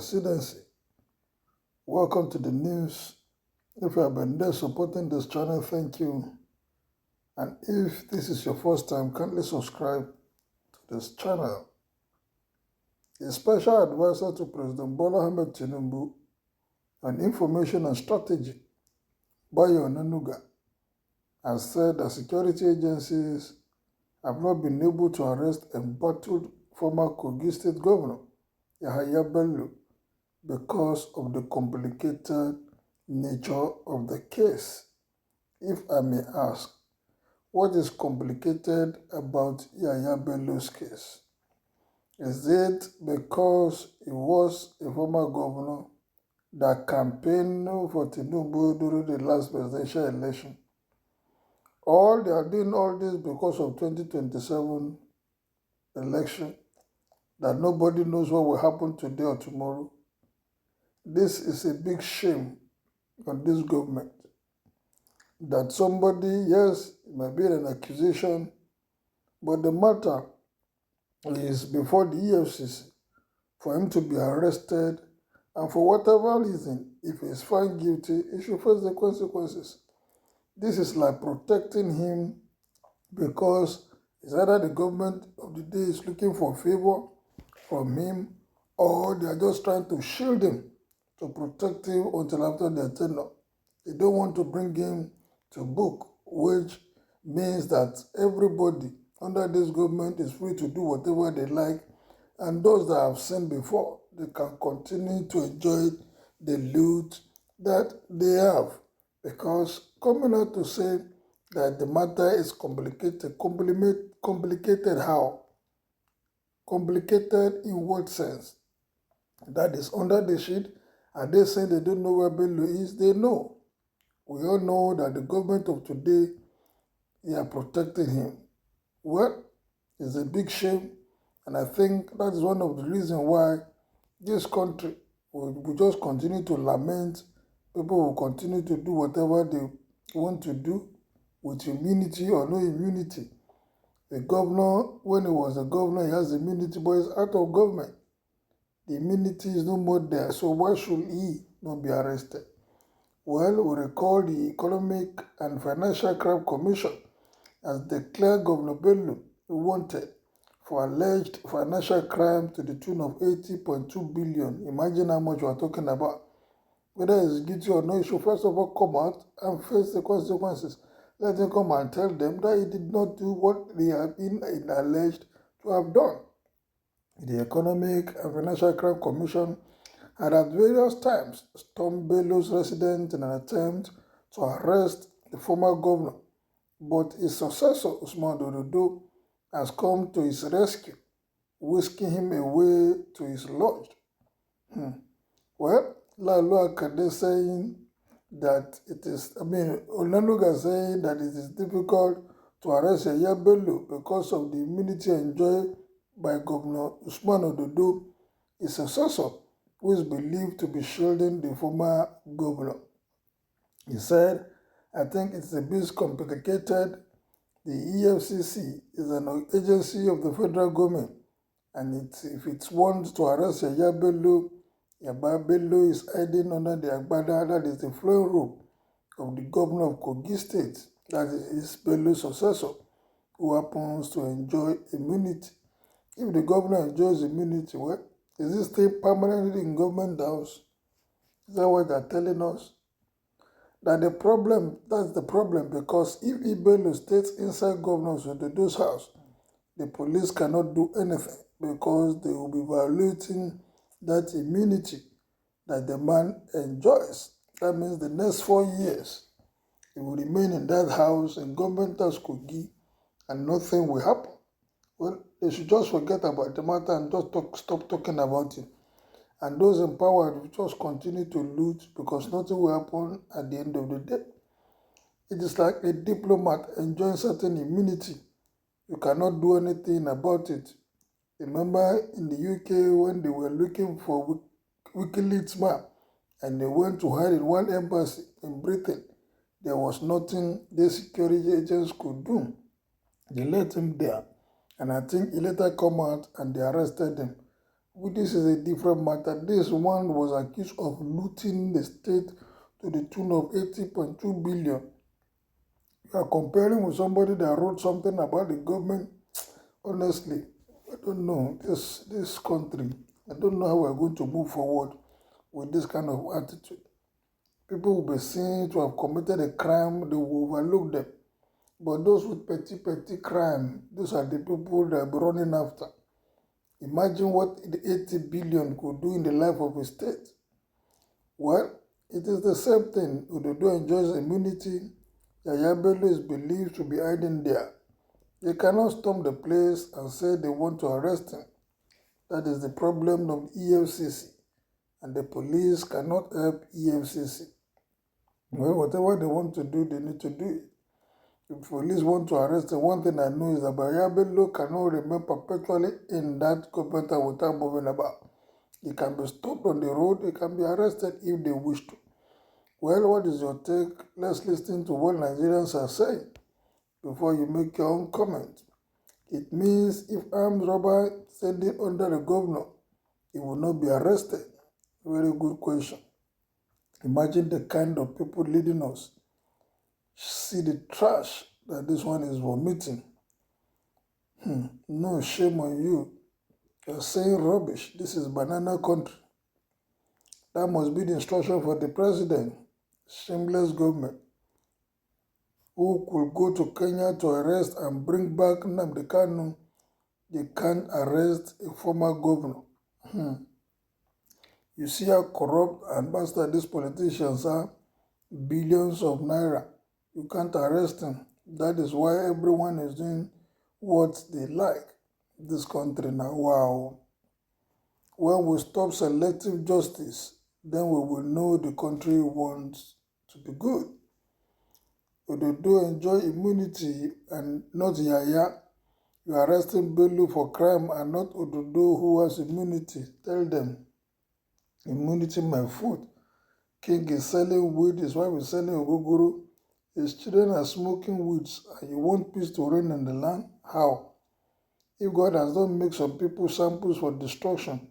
presidency. Welcome to the news. If you have been there supporting this channel, thank you. And if this is your first time, kindly subscribe to this channel. A special advisor to President Bola Ahmed Tinubu on information and strategy, Bello Ononuga, has said that security agencies have not been able to arrest embattled former Kogi State Governor Yahaya Bello because of the complicated nature of the case. If I may ask, what is complicated about Yahaya Bello's case? Is it because he was a former governor that campaigned for Tinubu during the last presidential election? Or they are doing all this because of 2027 election, that nobody knows what will happen today or tomorrow? This is a big shame on this government, that somebody, yes, it might be an accusation, but the matter is before the EFCC for him to be arrested, and for whatever reason, if he is found guilty, he should face the consequences. This is like protecting him because it's either the government of the day is looking for favor from him, or they are just trying to shield him, to protect him until after their tenure. They don't want to bring him to book, which means that everybody under this government is free to do whatever they like, and those that have sinned before, they can continue to enjoy the loot that they have. Because coming out to say that the matter is complicated, complicated how? Complicated in what sense? That is under the sheet. Are they saying they don't know where Bello is? They know. We all know that the government of today, they are protecting him. Well, it's a big shame, and I think that is one of the reasons why this country will just continue to lament. People will continue to do whatever they want to do with immunity or no immunity. The governor, when he was a governor, he has immunity, but he's out of government. The immunity is no more there, so why should he not be arrested? Well, we recall the Economic and Financial Crime Commission has declared Governor Bello wanted for alleged financial crime to the tune of 80.2 billion. Imagine how much we are talking about. Whether he's guilty or not, he should first of all come out and face the consequences. Let him come and tell them that he did not do what they have been alleged to have done. The Economic and Financial Crime Commission had at various times stormed Bello's residence in an attempt to arrest the former governor, but his successor, Usman Dododo, has come to his rescue, whisking him away to his lodge. Well, Lalo Akade saying that Ononuga saying that it is difficult to arrest Yahaya Bello because of the immunity enjoyed by Governor Usman Ododo, his successor, who is believed to be shielding the former governor. He said, I think it's a bit complicated. The EFCC is an agency of the federal government, and if it wants to arrest Yahaya Bello, Yahaya Bello is hiding under the Agbada, that is the flowing robe of the governor of Kogi State, that is Bello's successor, who happens to enjoy immunity. If the governor enjoys immunity, well, is he still permanently in government house? Is that what they're telling us? That's the problem, because if Bello stays inside Governor Ododo's house, the police cannot do anything because they will be violating that immunity that the man enjoys. That means the next 4 years, he will remain in that house, in government house Kogi, and nothing will happen. Well, they should just forget about the matter and just stop talking about it. And those in power will just continue to loot because nothing will happen at the end of the day. It is like a diplomat enjoying certain immunity. You cannot do anything about it. Remember in the UK when they were looking for WikiLeaks man and they went to hide in one embassy in Britain, there was nothing the security agents could do. They let him there. And I think he later come out and they arrested him. This is a different matter. This one was accused of looting the state to the tune of 80.2 billion. You are comparing with somebody that wrote something about the government. Honestly, I don't know this country. I don't know how we're going to move forward with this kind of attitude. People will be seen to have committed a crime, they will overlook them. But those with petty crime, those are the people that are running after. Imagine what the 80 billion could do in the life of a state. Well, it is the same thing. Ododo enjoys immunity. Yahaya Bello is believed to be hiding there. They cannot storm the place and say they want to arrest him. That is the problem of EFCC. And the police cannot help EFCC. Well, whatever they want to do, they need to do it. If police want to arrest him, one thing I know is that Yahaya Bello cannot remain perpetually in that government without moving about. He can be stopped on the road, he can be arrested if they wish to. Well, what is your take? Let's listen to what Nigerians are saying before you make your own comment. It means if armed robber send it under the governor, he will not be arrested. Very good question. Imagine the kind of people leading us. See the trash that this one is vomiting. No shame on you. You're saying rubbish. This is banana country. That must be the instruction for the president. Shameless government. Who could go to Kenya to arrest and bring back Nnamdi Kanu? They can't arrest a former governor. You see how corrupt and bastard these politicians are? Billions of naira. You can't arrest them. That is why everyone is doing what they like. This country now, wow. When we stop selective justice, then we will know the country wants to be good. Ododo enjoy immunity and not Yahaya. You are arresting Bello for crime and not Ododo who has immunity. Tell them, immunity my food. King is selling weed, his wife is selling ogogoro, his children are smoking weeds, and you want peace to reign in the land? How? If God has not made some people samples for destruction,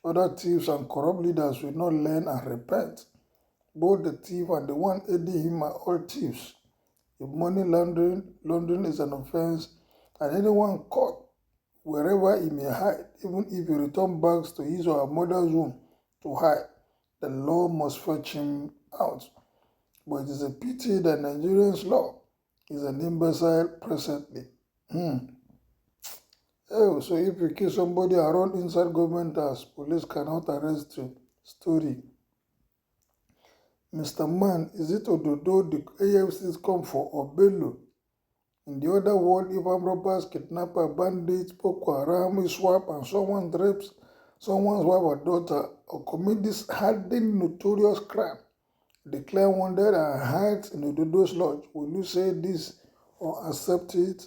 other thieves and corrupt leaders will not learn and repent. Both the thief and the one aiding him are all thieves. If money laundering is an offense, and anyone caught wherever he may hide, even if he return back to his or her mother's womb to hide, the law must fetch him out. But it is a pity that Nigerians' law is an imbecile presently. Oh, so if you kill somebody around inside government house, police cannot arrest you. Story. Mr. Man, is it Ododo the AFCs come for or Bello? In the other world, if armed robbers, kidnapper, bandits, Boko Haram, swap, and someone rapes someone's wife or daughter or commit this hardened notorious crime, declare wanted and hides in Ododo's lodge, will you say this or accept it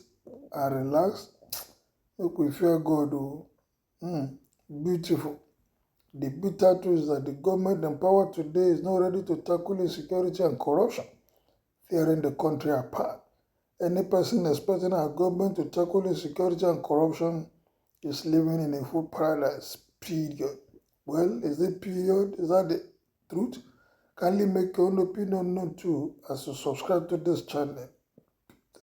and relax? Look, we fear God. Beautiful. The bitter truth is that the government in power today is not ready to tackle insecurity and corruption, tearing the country apart. Any person expecting our government to tackle insecurity and corruption is living in a full paradise, period. Well, is it period? Is that the truth? Kindly make your own opinion known too as you subscribe to this channel.